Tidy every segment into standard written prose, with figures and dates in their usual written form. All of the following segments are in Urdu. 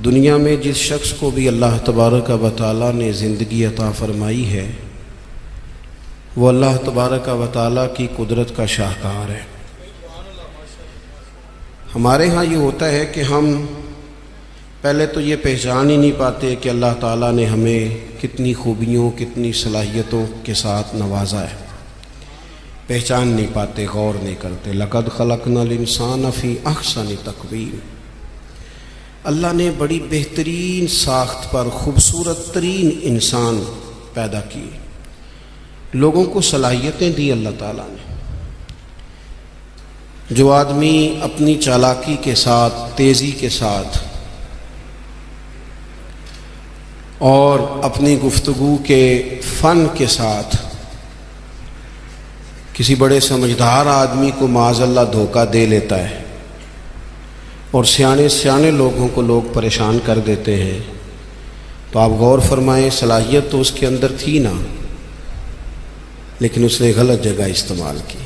دنیا میں جس شخص کو بھی اللہ تبارک و تعالیٰ نے زندگی عطا فرمائی ہے وہ اللہ تبارک و تعالیٰ کی قدرت کا شاہکار ہے۔ ہمارے ہاں یہ ہوتا ہے کہ ہم پہلے تو یہ پہچان ہی نہیں پاتے کہ اللہ تعالیٰ نے ہمیں کتنی خوبیوں کتنی صلاحیتوں کے ساتھ نوازا ہے، پہچان نہیں پاتے، غور نہیں کرتے۔ لقد خلقنا الانسان فی احسن تقویم، اللہ نے بڑی بہترین ساخت پر خوبصورت ترین انسان پیدا کیے، لوگوں کو صلاحیتیں دی اللہ تعالیٰ نے۔ جو آدمی اپنی چالاکی کے ساتھ، تیزی کے ساتھ اور اپنی گفتگو کے فن کے ساتھ کسی بڑے سمجھدار آدمی کو معاذ اللہ دھوکہ دے لیتا ہے اور سیانے لوگوں کو لوگ پریشان کر دیتے ہیں، تو آپ غور فرمائیں، صلاحیت تو اس کے اندر تھی نا، لیکن اس نے غلط جگہ استعمال کی۔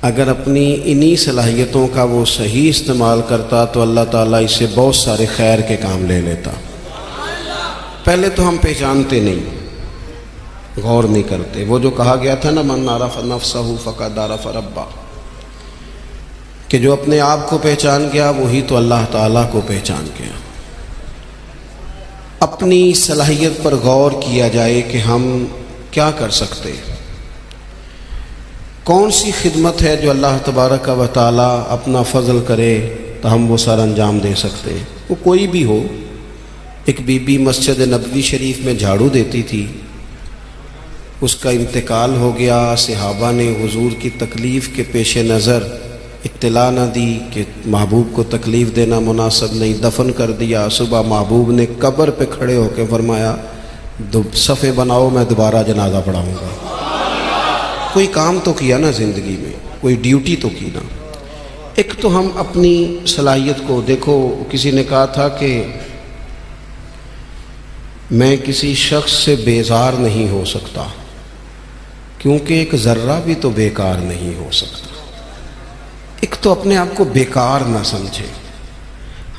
اگر اپنی انہی صلاحیتوں کا وہ صحیح استعمال کرتا تو اللہ تعالیٰ اس سے بہت سارے خیر کے کام لے لیتا۔ پہلے تو ہم پہچانتے نہیں، غور نہیں کرتے۔ وہ جو کہا گیا تھا نا، من عرف نفسہ فقد عرف ربہ، کہ جو اپنے آپ کو پہچان گیا وہی تو اللہ تعالیٰ کو پہچان گیا۔ اپنی صلاحیت پر غور کیا جائے کہ ہم کیا کر سکتے، کون سی خدمت ہے جو اللہ تبارک و تعالیٰ اپنا فضل کرے تو ہم وہ سر انجام دے سکتے ہیں۔ وہ کوئی بھی ہو، ایک بی بی مسجد نبوی شریف میں جھاڑو دیتی تھی، اس کا انتقال ہو گیا، صحابہ نے حضور کی تکلیف کے پیش نظر اطلاع نہ دی کہ محبوب کو تکلیف دینا مناسب نہیں، دفن کر دیا۔ صبح محبوب نے قبر پہ کھڑے ہو کے فرمایا، صفیں بناؤ، میں دوبارہ جنازہ پڑھاؤں گا۔ کوئی کام تو کیا نا زندگی میں، کوئی ڈیوٹی تو کی نا۔ ایک تو ہم اپنی صلاحیت کو دیکھو، کسی نے کہا تھا کہ میں کسی شخص سے بیزار نہیں ہو سکتا کیونکہ ایک ذرہ بھی تو بیکار نہیں ہو سکتا۔ ایک تو اپنے آپ کو بیکار نہ سمجھے۔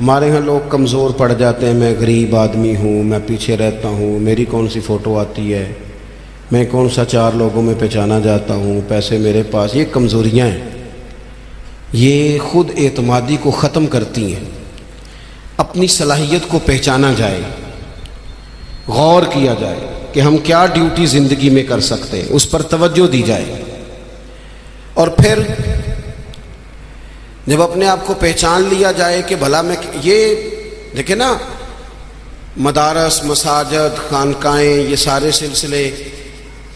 ہمارے ہاں لوگ کمزور پڑ جاتے ہیں، میں غریب آدمی ہوں، میں پیچھے رہتا ہوں، میری کون سی فوٹو آتی ہے، میں کون سا چار لوگوں میں پہچانا جاتا ہوں، پیسے میرے پاس۔ یہ کمزوریاں ہیں، یہ خود اعتمادی کو ختم کرتی ہیں۔ اپنی صلاحیت کو پہچانا جائے، غور کیا جائے کہ ہم کیا ڈیوٹی زندگی میں کر سکتے ہیں، اس پر توجہ دی جائے۔ اور پھر جب اپنے آپ کو پہچان لیا جائے کہ بھلا میں یہ دیکھیں نا، مدارس، مساجد، خانقاہیں، یہ سارے سلسلے،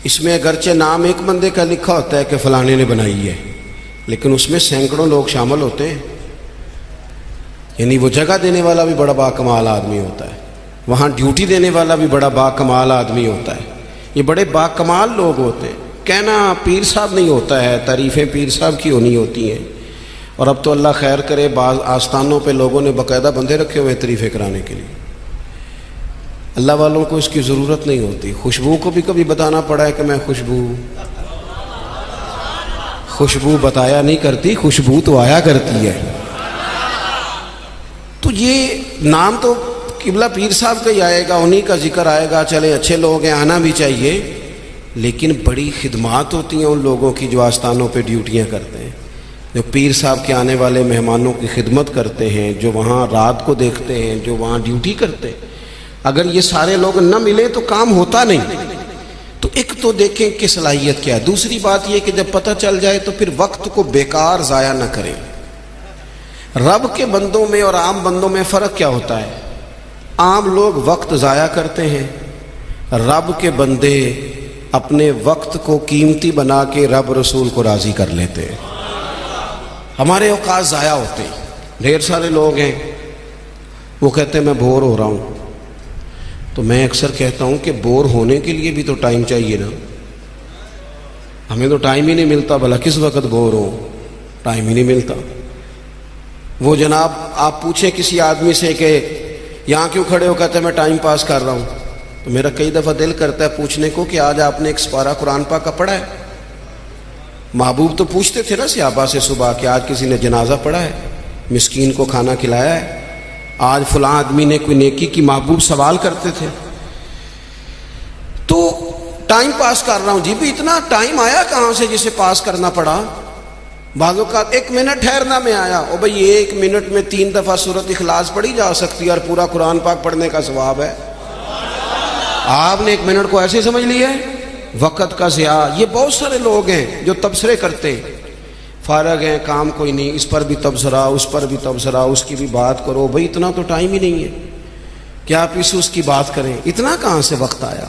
اس میں اگرچہ نام ایک بندے کا لکھا ہوتا ہے کہ فلانے نے بنائی ہے، لیکن اس میں سینکڑوں لوگ شامل ہوتے ہیں۔ یعنی وہ جگہ دینے والا بھی بڑا باکمال آدمی ہوتا ہے، وہاں ڈیوٹی دینے والا بھی بڑا باکمال آدمی ہوتا ہے۔ یہ بڑے باکمال لوگ ہوتے ہیں۔ کہنا پیر صاحب نہیں ہوتا ہے، تعریفیں پیر صاحب کی ہونی ہوتی ہیں۔ اور اب تو اللہ خیر کرے، بعض آستانوں پہ لوگوں نے باقاعدہ بندے رکھے ہوئے ہیں تعریفیں کرانے کے لیے۔ اللہ والوں کو اس کی ضرورت نہیں ہوتی۔ خوشبو کو بھی کبھی بتانا پڑا ہے کہ میں خوشبو بتایا نہیں کرتی، خوشبو تو آیا کرتی ہے۔ تو یہ نام تو قبلہ پیر صاحب کا ہی آئے گا، انہی کا ذکر آئے گا، چلے اچھے لوگ ہیں، آنا بھی چاہیے، لیکن بڑی خدمات ہوتی ہیں ان لوگوں کی جو آستانوں پہ ڈیوٹیاں کرتے ہیں، جو پیر صاحب کے آنے والے مہمانوں کی خدمت کرتے ہیں، جو وہاں رات کو دیکھتے ہیں، جو وہاں ڈیوٹی کرتے ہیں۔ اگر یہ سارے لوگ نہ ملیں تو کام ہوتا نہیں۔ تو ایک تو دیکھیں کہ صلاحیت کیا ہے۔ دوسری بات یہ کہ جب پتہ چل جائے تو پھر وقت کو بیکار ضائع نہ کریں۔ رب کے بندوں میں اور عام بندوں میں فرق کیا ہوتا ہے؟ عام لوگ وقت ضائع کرتے ہیں، رب کے بندے اپنے وقت کو قیمتی بنا کے رب رسول کو راضی کر لیتے ہیں۔ ہمارے اوقات ضائع ہوتے ہیں۔ ڈھیر سارے لوگ ہیں، وہ کہتے ہیں میں بور ہو رہا ہوں، تو میں اکثر کہتا ہوں کہ بور ہونے کے لیے بھی تو ٹائم چاہیے نا۔ ہمیں تو ٹائم ہی نہیں ملتا، بھلا کس وقت بور ہو، ٹائم ہی نہیں ملتا۔ وہ جناب آپ پوچھیں کسی آدمی سے کہ یہاں کیوں کھڑے ہو، کہتے ہیں میں ٹائم پاس کر رہا ہوں، تو میرا کئی دفعہ دل کرتا ہے پوچھنے کو کہ آج آپ نے ایک سپارہ قرآن پاک کا پڑھا ہے؟ محبوب تو پوچھتے تھے نا صحابہ سے صبح کہ آج کسی نے جنازہ پڑھا ہے، مسکین کو کھانا کھلایا ہے، آج فلاں آدمی نے کوئی نیکی کی محبوب سوال کرتے تھے تو ٹائم پاس کر رہا ہوں جی بھی اتنا ٹائم آیا کہاں سے جسے پاس کرنا پڑا. بعض اوقات 1 منٹ ٹھہرنا میں آیا او بھائی 1 منٹ میں 3 دفعہ سورۃ اخلاص پڑھی جا سکتی ہے اور پورا قرآن پاک پڑھنے کا ثواب ہے. آپ نے 1 منٹ کو ایسے سمجھ لیا ہے وقت کا ضیاع. یہ بہت سارے لوگ ہیں جو تبصرے کرتے ہیں, فارغ ہیں کام کوئی نہیں, اس پر بھی تبصرہ اس پر بھی تبصرہ, اس کی بھی بات کرو. بھائی اتنا تو ٹائم ہی نہیں ہے کہ آپ اس کی بات کریں, اتنا کہاں سے وقت آیا.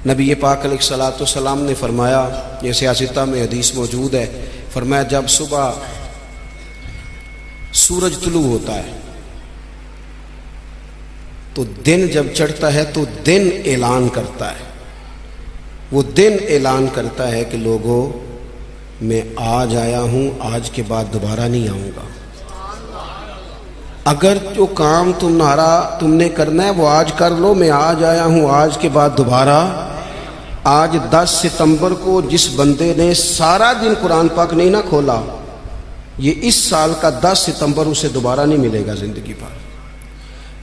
نبی پاک علیہ الصلوۃ والسلام نے فرمایا, یہ سیاستہ میں حدیث موجود ہے, فرمایا جب صبح سورج طلوع ہوتا ہے تو دن جب چڑھتا ہے تو دن اعلان کرتا ہے, وہ دن اعلان کرتا ہے کہ لوگوں میں آج آیا ہوں, آج کے بعد دوبارہ نہیں آؤں گا. اگر جو کام تم نے کرنا ہے وہ آج کر لو, میں آج آیا ہوں, آج کے بعد دوبارہ. آج 10 ستمبر کو جس بندے نے سارا دن قرآن پاک نہیں نہ کھولا, یہ اس سال کا 10 ستمبر اسے دوبارہ نہیں ملے گا زندگی پر.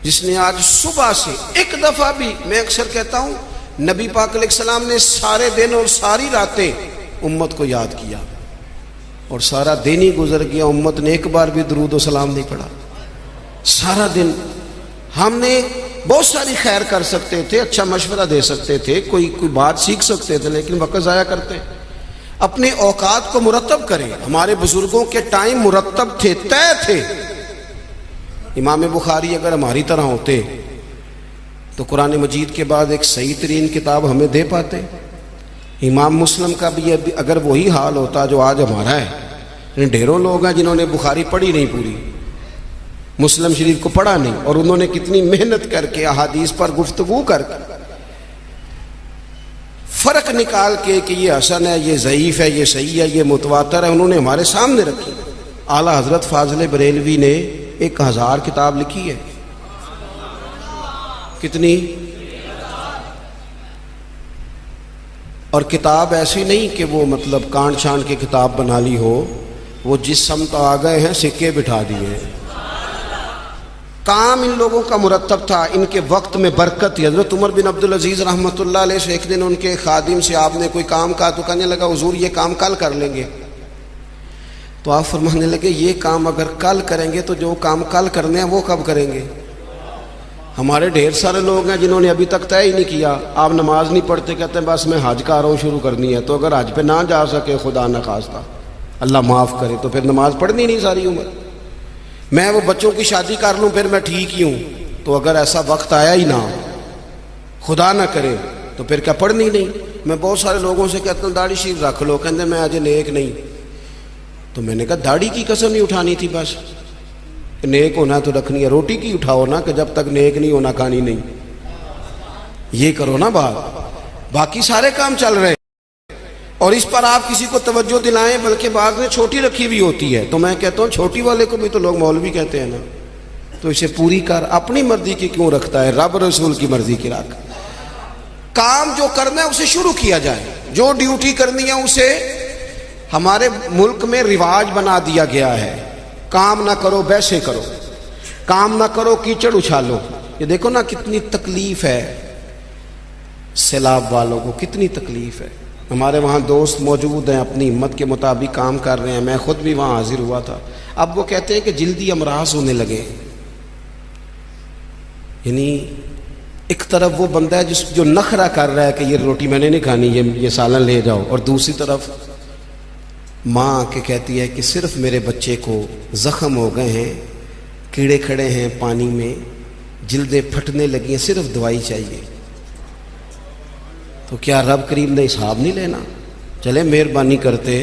جس نے آج صبح سے ایک دفعہ بھی, میں اکثر کہتا ہوں نبی پاک علیہ السلام نے سارے دن اور ساری راتیں امت کو یاد کیا اور سارا دن ہی گزر گیا, امت نے ایک بار بھی درود و سلام نہیں پڑھا. سارا دن ہم نے بہت ساری خیر کر سکتے تھے, اچھا مشورہ دے سکتے تھے, کوئی بات سیکھ سکتے تھے, لیکن وقت ضائع کرتے. اپنے اوقات کو مرتب کریں. ہمارے بزرگوں کے ٹائم مرتب تھے, طے تھے. امام بخاری اگر ہماری طرح ہوتے تو قرآن مجید کے بعد ایک صحیح ترین کتاب ہمیں دے پاتے. امام مسلم کا بھی اگر وہی حال ہوتا جو آج ہمارا ہے. ڈھیروں لوگ ہیں جنہوں نے بخاری پڑھی نہیں پوری, مسلم شریف کو پڑھا نہیں, اور انہوں نے کتنی محنت کر کے احادیث پر گفتگو کر کے فرق نکال کے کہ یہ حسن ہے, یہ ضعیف ہے, یہ صحیح ہے, یہ متواتر ہے, انہوں نے ہمارے سامنے رکھی. اعلیٰ حضرت فاضل بریلوی نے 1000 کتاب لکھی ہے. کتنی؟ اور کتاب ایسی نہیں کہ وہ مطلب کانٹ چھانٹ کے کتاب بنا لی ہو, وہ جس سمت آ گئے ہیں سکے بٹھا دیے ہیں. کام ان لوگوں کا مرتب تھا, ان کے وقت میں برکت تھی. حضرت عمر بن عبدالعزیز رحمۃ اللہ علیہ سے ایک دن ان کے خادم سے آپ نے کوئی کام کہا تو کہنے لگا حضور یہ کام کل کر لیں گے. تو آپ فرمانے لگے یہ کام اگر کل کریں گے تو جو کام کل کرنے ہیں وہ کب کریں گے؟ ہمارے ڈھیر سارے لوگ ہیں جنہوں نے ابھی تک طے ہی نہیں کیا. آپ نماز نہیں پڑھتے, کہتے ہیں بس میں حج کا رہا ہوں, شروع کرنی ہے. تو اگر حج پہ نہ جا سکے خدا نخواستہ اللہ معاف کرے تو پھر نماز پڑھنی نہیں ساری عمر. میں وہ بچوں کی شادی کر لوں پھر میں ٹھیک ہی ہوں. تو اگر ایسا وقت آیا ہی نہ, خدا نہ کرے, تو پھر کیا پڑھنی نہیں. میں بہت سارے لوگوں سے کہتا ہوں داڑھی شریف رکھ لو, کہتے میں آج نیک نہیں. تو میں نے کہا داڑھی کی قسم ہی اٹھانی تھی, بس نیک ہونا تو رکھنی ہے. روٹی کی اٹھاؤ نا کہ جب تک نیک نہیں ہونا کھانی نہیں, یہ کرو نا بات. باقی سارے کام چل رہے اور اس پر آپ کسی کو توجہ دلائیں, بلکہ بعض نے چھوٹی رکھی ہوئی ہوتی ہے. تو میں کہتا ہوں چھوٹی والے کو بھی تو لوگ مولوی کہتے ہیں نا, تو اسے پوری کر. اپنی مرضی کی کیوں رکھتا ہے, رب رسول کی مرضی کی رکھ. کام جو کرنا ہے اسے شروع کیا جائے, جو ڈیوٹی کرنی ہے اسے. ہمارے ملک میں رواج بنا دیا گیا ہے کام نہ کرو بیسے کرو, کام نہ کرو کیچڑ اچھالو. یہ دیکھو نا کتنی تکلیف ہے سیلاب والوں کو, کتنی تکلیف ہے. ہمارے وہاں دوست موجود ہیں, اپنی ہمت کے مطابق کام کر رہے ہیں. میں خود بھی وہاں حاضر ہوا تھا. اب وہ کہتے ہیں کہ جلدی امراض ہونے لگے. یعنی ایک طرف وہ بندہ ہے جو نخرہ کر رہا ہے کہ یہ روٹی میں نے نہیں کھانی, یہ سالن لے جاؤ, اور دوسری طرف ماں کے کہتی ہے کہ صرف میرے بچے کو زخم ہو گئے ہیں, کیڑے کھڑے ہیں پانی میں, جلدیں پھٹنے لگی ہیں, صرف دوائی چاہیے. تو کیا رب کریم نے حساب نہیں لینا؟ چلے مہربانی کرتے,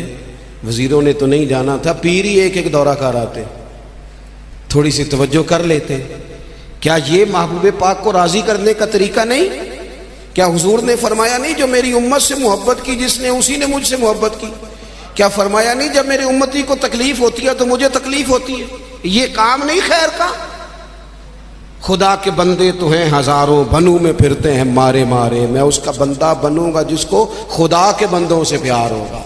وزیروں نے تو نہیں جانا تھا, پیر ہی ایک دورہ کر آتے, تھوڑی سی توجہ کر لیتے. کیا یہ محبوب پاک کو راضی کرنے کا طریقہ نہیں؟ کیا حضور نے فرمایا نہیں جو میری امت سے محبت کی جس نے اسی نے مجھ سے محبت کی؟ کیا فرمایا نہیں جب میری امتی کو تکلیف ہوتی ہے تو مجھے تکلیف ہوتی ہے؟ یہ کام نہیں خیر کا؟ خدا کے بندے تو ہیں ہزاروں, بنوں میں پھرتے ہیں مارے مارے. میں اس کا بندہ بنوں گا جس کو خدا کے بندوں سے پیار ہوگا.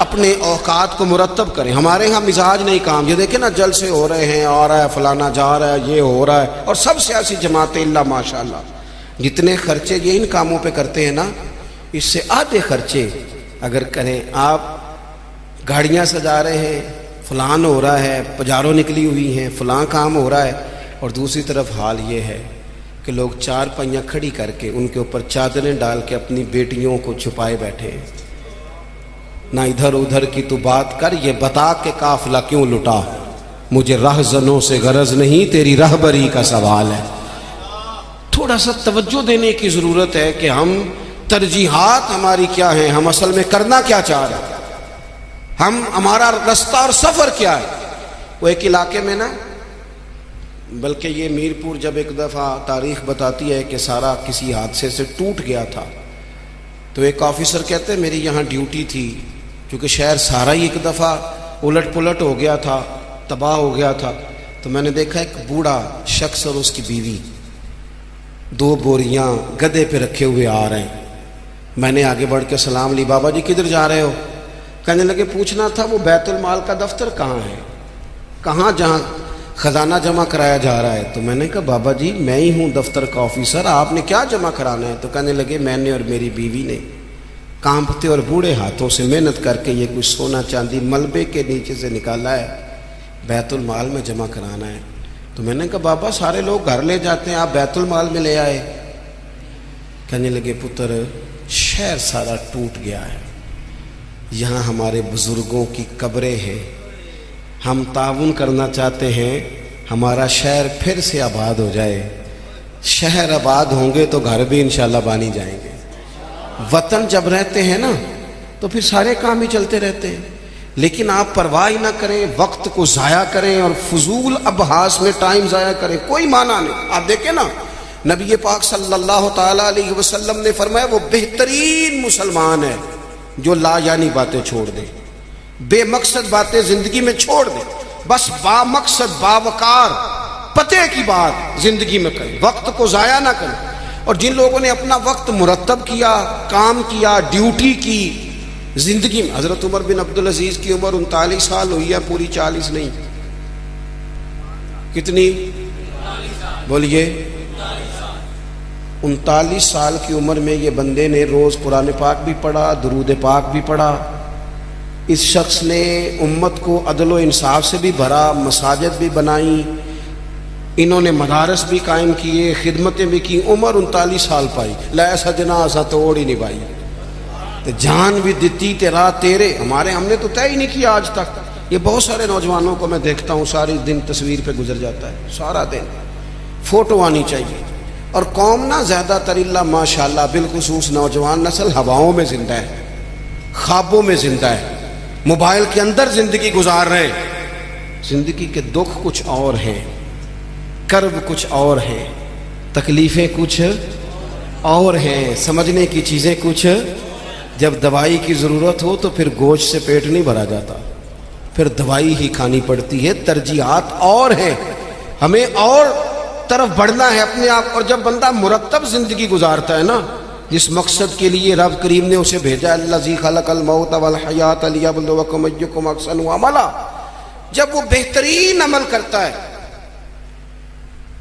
اپنے اوقات کو مرتب کریں. ہمارے ہاں مزاج نہیں کام. یہ دیکھیں نا جلسے ہو رہے ہیں, آ رہا ہے فلانا, جا رہا ہے, یہ ہو رہا ہے, اور سب سیاسی جماعتیں اللہ ماشاء اللہ جتنے خرچے یہ ان کاموں پہ کرتے ہیں نا, اس سے آدھے خرچے اگر کریں. آپ گاڑیاں سجا رہے ہیں, فلان ہو رہا ہے, پجاروں نکلی ہوئی ہیں, فلاں کام ہو رہا ہے, اور دوسری طرف حال یہ ہے کہ لوگ چار پہیاں کھڑی کر کے ان کے اوپر چادریں ڈال کے اپنی بیٹیوں کو چھپائے بیٹھے ہیں. نہ ادھر ادھر کی تو بات کر, یہ بتا کہ قافلہ کیوں لٹا, مجھے رہزنوں سے غرض نہیں, تیری رہبری کا سوال ہے. تھوڑا سا توجہ دینے کی ضرورت ہے کہ ہم ترجیحات ہماری کیا ہیں, ہم اصل میں کرنا کیا چاہ رہے ہیں, ہمارا رستہ اور سفر کیا ہے. وہ ایک علاقے میں نا, بلکہ یہ میرپور جب ایک دفعہ تاریخ بتاتی ہے کہ سارا کسی حادثے سے ٹوٹ گیا تھا, تو ایک آفیسر کہتے ہیں میری یہاں ڈیوٹی تھی, کیونکہ شہر سارا ہی ایک دفعہ الٹ پلٹ ہو گیا تھا, تباہ ہو گیا تھا. تو میں نے دیکھا ایک بوڑھا شخص اور اس کی بیوی 2 بوریاں گدے پہ رکھے ہوئے آ رہے ہیں. میں نے آگے بڑھ کے سلام لی, بابا جی کدھر جا رہے ہو؟ کہنے لگے پوچھنا تھا وہ بیت المال کا دفتر کہاں ہے, کہاں جہاں خزانہ جمع کرایا جا رہا ہے. تو میں نے کہا بابا جی میں ہی ہوں دفتر کا آفیسر, آپ نے کیا جمع کرانا ہے؟ تو کہنے لگے میں نے اور میری بیوی نے کانپتے اور بوڑھے ہاتھوں سے محنت کر کے یہ کچھ سونا چاندی ملبے کے نیچے سے نکالا ہے, بیت المال میں جمع کرانا ہے. تو میں نے کہا بابا سارے لوگ گھر لے جاتے ہیں, آپ بیت المال میں لے آئے. کہنے لگے پتر شہر سارا ٹوٹ گیا ہے, یہاں ہمارے بزرگوں کی قبریں ہیں, ہم تعاون کرنا چاہتے ہیں ہمارا شہر پھر سے آباد ہو جائے. شہر آباد ہوں گے تو گھر بھی انشاءاللہ بانی جائیں گے. وطن جب رہتے ہیں نا تو پھر سارے کام ہی چلتے رہتے ہیں, لیکن آپ پرواہ نہ کریں, وقت کو ضائع کریں اور فضول ابحاث میں ٹائم ضائع کریں, کوئی معنی نہیں. آپ دیکھیں نا نبی پاک صلی اللہ تعالیٰ علیہ وسلم نے فرمایا وہ بہترین مسلمان ہے جو لا یعنی باتیں چھوڑ دے, بے مقصد باتیں زندگی میں چھوڑ دے, بس با مقصد باوقار پتے کی بات زندگی میں کریں, وقت کو ضائع نہ کریں. اور جن لوگوں نے اپنا وقت مرتب کیا, کام کیا, ڈیوٹی کی زندگی میں, حضرت عمر بن عبدالعزیز کی عمر 39 سال ہوئی ہے, پوری 40 نہیں. کتنی بولیے؟ 39 سال کی عمر میں یہ بندے نے روز قرآن پاک بھی پڑھا, درود پاک بھی پڑھا. اس شخص نے امت کو عدل و انصاف سے بھی بھرا, مساجد بھی بنائی, انہوں نے مدارس بھی قائم کیے, خدمتیں بھی کی. عمر 39 سال پائی, لے سجنا سا توڑ ہی نہیں پائی, جان بھی دیتی تیرا تیرے. ہم نے تو طے ہی نہیں کیا آج تک. یہ بہت سارے نوجوانوں کو میں دیکھتا ہوں ساری دن تصویر پہ گزر جاتا ہے, سارا دن فوٹو آنی چاہیے. اور قوم نا زیادہ تر اللہ ماشاءاللہ بالخصوص نوجوان نسل ہواؤں میں زندہ ہے, خوابوں میں زندہ ہے, موبائل کے اندر زندگی گزار رہے ہیں. زندگی کے دکھ کچھ اور ہیں, کرب کچھ اور ہیں, تکلیفیں کچھ اور ہیں, سمجھنے کی چیزیں کچھ. جب دوائی کی ضرورت ہو تو پھر گوشت سے پیٹ نہیں بھرا جاتا, پھر دوائی ہی کھانی پڑتی ہے. ترجیحات اور ہیں, ہمیں اور طرف بڑھنا ہے اپنے آپ. اور جب بندہ مرتب زندگی گزارتا ہے نا, جس مقصد کے لیے رب کریم نے اسے بھیجا, الذی خلق الموت والحیات لیبلوکم ایکم احسن عملا, جب وہ بہترین عمل کرتا ہے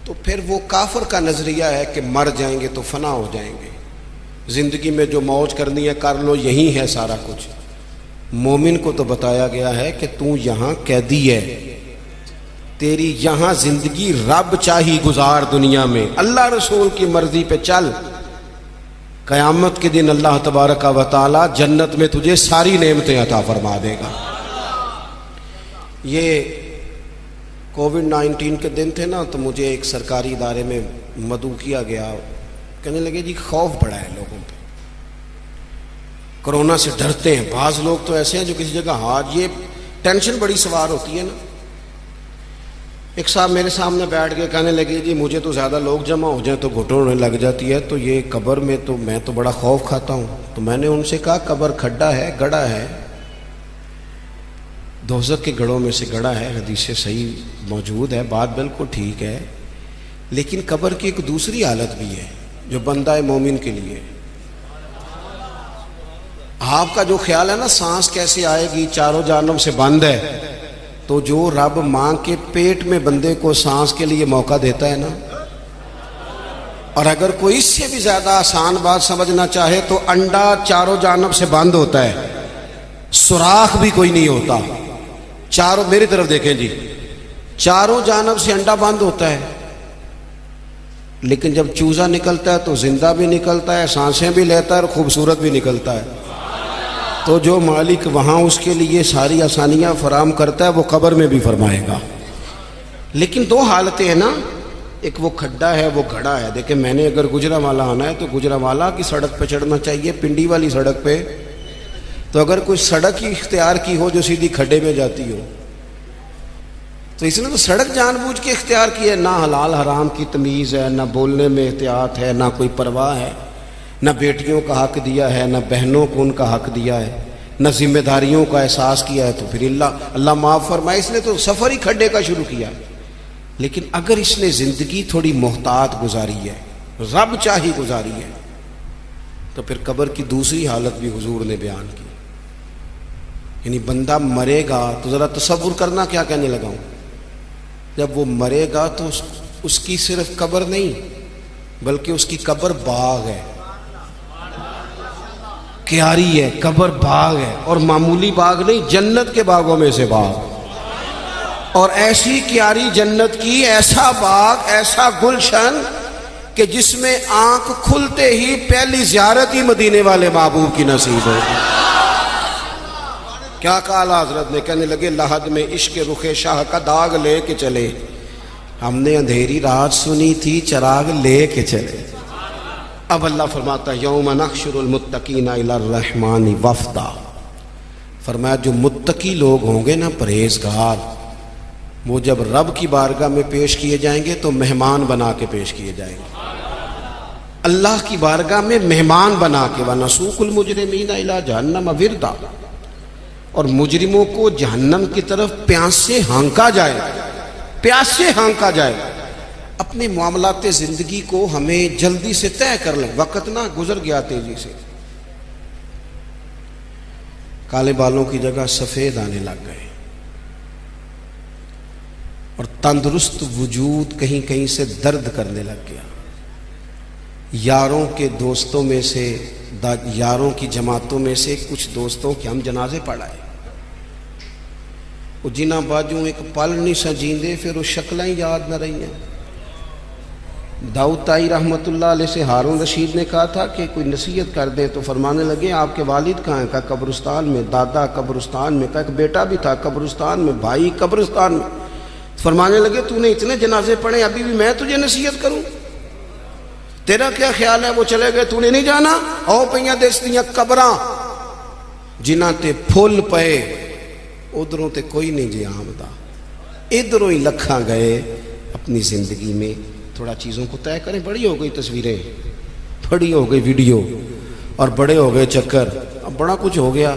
تو پھر وہ کافر کا نظریہ ہے کہ مر جائیں گے تو فنا ہو جائیں گے, زندگی میں جو موج کرنی ہے کر لو, یہی ہے سارا کچھ. مومن کو تو بتایا گیا ہے کہ تو یہاں قیدی ہے, تیری یہاں زندگی رب چاہی گزار دنیا میں, اللہ رسول کی مرضی پہ چل. قیامت کے دن اللہ تبارک و تعالی جنت میں تجھے ساری نعمتیں عطا فرما دے گا. یہ کووڈ-19 کے دن تھے نا, تو مجھے ایک سرکاری ادارے میں مدعو کیا گیا. کہنے لگے جی خوف بڑا ہے لوگوں پہ, کرونا سے ڈرتے ہیں. بعض لوگ تو ایسے ہیں جو کسی جگہ یہ ٹینشن بڑی سوار ہوتی ہے نا. ایک صاحب میرے سامنے بیٹھ کے کہنے لگے جی مجھے تو زیادہ لوگ جمع ہو جائیں تو گھٹن ہونے لگ جاتی ہے, تو یہ قبر میں تو میں تو بڑا خوف کھاتا ہوں. تو میں نے ان سے کہا قبر کھڈا ہے, گڑھا ہے, دوزخ کے گڑھوں میں سے گڑھا ہے, حدیث صحیح موجود ہے, بات بالکل ٹھیک ہے. لیکن قبر کی ایک دوسری حالت بھی ہے جو بندہ مومن کے لیے. آپ کا جو خیال ہے نا سانس کیسے آئے گی، چاروں جانب سے بند ہے، تو جو رب ماں کے پیٹ میں بندے کو سانس کے لیے موقع دیتا ہے نا، اور اگر کوئی اس سے بھی زیادہ آسان بات سمجھنا چاہے تو انڈا چاروں جانب سے بند ہوتا ہے، سوراخ بھی کوئی نہیں ہوتا، چاروں، میری طرف دیکھیں جی، چاروں جانب سے انڈا بند ہوتا ہے، لیکن جب چوزا نکلتا ہے تو زندہ بھی نکلتا ہے، سانسیں بھی لیتا ہے اور خوبصورت بھی نکلتا ہے۔ تو جو مالک وہاں اس کے لیے ساری آسانیاں فراہم کرتا ہے وہ قبر میں بھی فرمائے گا۔ لیکن دو حالتیں ہیں نا، ایک وہ کھڈا ہے، وہ گھڑا ہے۔ دیکھیں میں نے اگر گجرانوالہ آنا ہے تو گجرانوالہ کی سڑک پہ چڑھنا چاہیے، پنڈی والی سڑک پہ تو اگر کوئی سڑک ہی اختیار کی ہو جو سیدھی کھڈے میں جاتی ہو تو اس نے تو سڑک جان بوجھ کے اختیار کی ہے، نہ حلال حرام کی تمیز ہے، نہ بولنے میں احتیاط ہے، نہ کوئی پرواہ ہے، نہ بیٹیوں کا حق دیا ہے، نہ بہنوں کو ان کا حق دیا ہے، نہ ذمہ داریوں کا احساس کیا ہے۔ تو پھر اللہ معاف فرمائے، اس نے تو سفر ہی کھڈے کا شروع کیا۔ لیکن اگر اس نے زندگی تھوڑی محتاط گزاری ہے، رب چاہی گزاری ہے، تو پھر قبر کی دوسری حالت بھی حضور نے بیان کی۔ یعنی بندہ مرے گا تو ذرا تصور کرنا کیا کہنے لگا ہوں، جب وہ مرے گا تو اس کی صرف قبر نہیں بلکہ اس کی قبر باغ ہے، کیاری ہے، قبر باغ ہے، اور معمولی باغ نہیں، جنت کے باغوں میں سے باغ، اور ایسی کیاری جنت کی، ایسا باغ، ایسا گلشن کہ جس میں آنکھ کھلتے ہی پہلی زیارت ہی مدینے والے محبوب کی نصیب ہوگی۔ کیا کہا حضرت نے، کہنے لگے لحد میں عشق رخ شاہ کا داغ لے کے چلے، ہم نے اندھیری رات سنی تھی چراغ لے کے چلے۔ اب اللہ فرماتا ہے یوم نحشر المتقین الی الرحمن وفدا، فرمایا جو متقی لوگ ہوں گے نا، پرہیزگار، وہ جب رب کی بارگاہ میں پیش کیے جائیں گے تو مہمان بنا کے پیش کیے جائیں گے، اللہ کی بارگاہ میں مہمان بنا کے۔ وَنَسُوقُ الْمُجْرِمِينَ إِلَىٰ جَهَنَّمَ وِرْدًا، اور مجرموں کو جہنم کی طرف پیاس سے ہانکا جائے، پیاس سے ہانکا جائے۔ اپنے معاملات زندگی کو ہمیں جلدی سے طے کر لیں، وقت نہ گزر گیا تیزی سے، کالے بالوں کی جگہ سفید آنے لگ گئے، اور تندرست وجود کہیں کہیں سے درد کرنے لگ گیا۔ یاروں کے دوستوں میں سے، یاروں کی جماعتوں میں سے کچھ دوستوں کے ہم جنازے پڑھائے، وہ جنہ باجوں ایک پل نہیں سجیندے، پھر وہ شکلیں یاد نہ رہی ہیں۔ داؤد تائی رحمۃ اللہ علیہ سے ہارون رشید نے کہا تھا کہ کوئی نصیحت کر دیں، تو فرمانے لگے آپ کے والد کہاں ہیں؟ کہا قبرستان میں، دادا قبرستان میں، کہا ایک بیٹا بھی تھا قبرستان میں، بھائی قبرستان میں۔ فرمانے لگے تو نے اتنے جنازے پڑھے، ابھی بھی میں تجھے نصیحت کروں؟ تیرا کیا خیال ہے؟ وہ چلے گئے، تو نے نہیں جانا؟ او پئیاں دستیاں قبراں جنہ تے پھول پئے، ادھروں تے کوئی نہیں جی آمدہ، ادھروں ہی لکھاں گئے۔ اپنی زندگی میں تھوڑا چیزوں کو طے کریں۔ بڑی ہو گئی تصویریں، بڑی ہو گئی ویڈیو، اور بڑے ہو گئے چکر، اب بڑا کچھ ہو گیا۔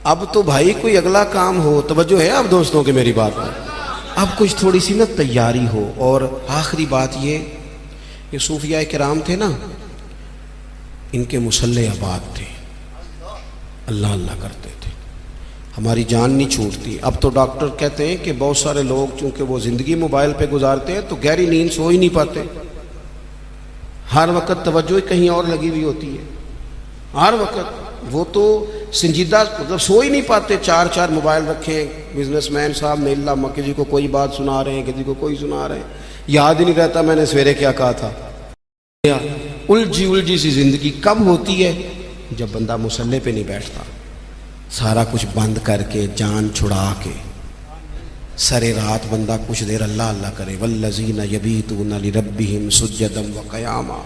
اب تو بھائی کوئی اگلا کام ہو، توجہ ہے اب دوستوں کے میری بات میں، اب کچھ تھوڑی سی نا تیاری ہو۔ اور آخری بات یہ صوفیاء کرام تھے نا، ان کے مصلح آباد تھے، اللہ اللہ کرتے تھے، ہماری جان نہیں چھوٹتی۔ اب تو ڈاکٹر کہتے ہیں کہ بہت سارے لوگ چونکہ وہ زندگی موبائل پہ گزارتے ہیں تو گہری نیند سو ہی نہیں پاتے، ہر وقت توجہ کہیں اور لگی ہوئی ہوتی ہے، ہر وقت وہ تو سنجیدہ مطلب سو ہی نہیں پاتے، چار چار موبائل رکھے بزنس مین صاحب نے، اللہ کسی کو کوئی بات سنا رہے ہیں، کسی کو کوئی سنا رہے ہیں، یاد ہی نہیں رہتا میں نے سویرے کیا کہا تھا۔ الجھی سی زندگی کب ہوتی ہے؟ جب بندہ مصلے پہ نہیں بیٹھتا، سارا کچھ بند کر کے، جان چھڑا کے، سرے رات بندہ کچھ دیر اللہ اللہ کرے۔ والذین یبیتون لربہم سجدا وقیاما۔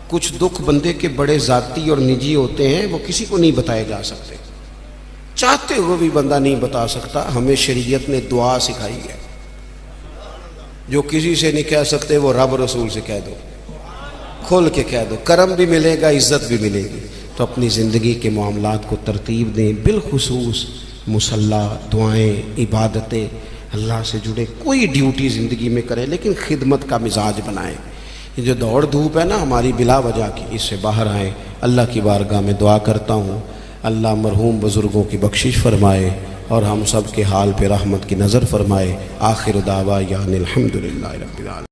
کچھ دکھ بندے کے بڑے ذاتی اور نجی ہوتے ہیں، وہ کسی کو نہیں بتائے جا سکتے، چاہتے ہوئے بھی بندہ نہیں بتا سکتا۔ ہمیں شریعت نے دعا سکھائی ہے، جو کسی سے نہیں کہہ سکتے وہ رب رسول سے کہہ دو، کھول کے کہہ دو، کرم بھی ملے گا، عزت بھی ملے گی۔ تو اپنی زندگی کے معاملات کو ترتیب دیں، بالخصوص مصلی، دعائیں، عبادتیں، اللہ سے جڑے کوئی ڈیوٹی زندگی میں کریں، لیکن خدمت کا مزاج بنائیں۔ یہ جو دوڑ دھوپ ہے نا ہماری بلا وجہ کی، اس سے باہر آئیں۔ اللہ کی بارگاہ میں دعا کرتا ہوں اللہ مرحوم بزرگوں کی بخشش فرمائے اور ہم سب کے حال پہ رحمت کی نظر فرمائے۔ آخر دعویٰ یعنی الحمدللہ رب العالمین۔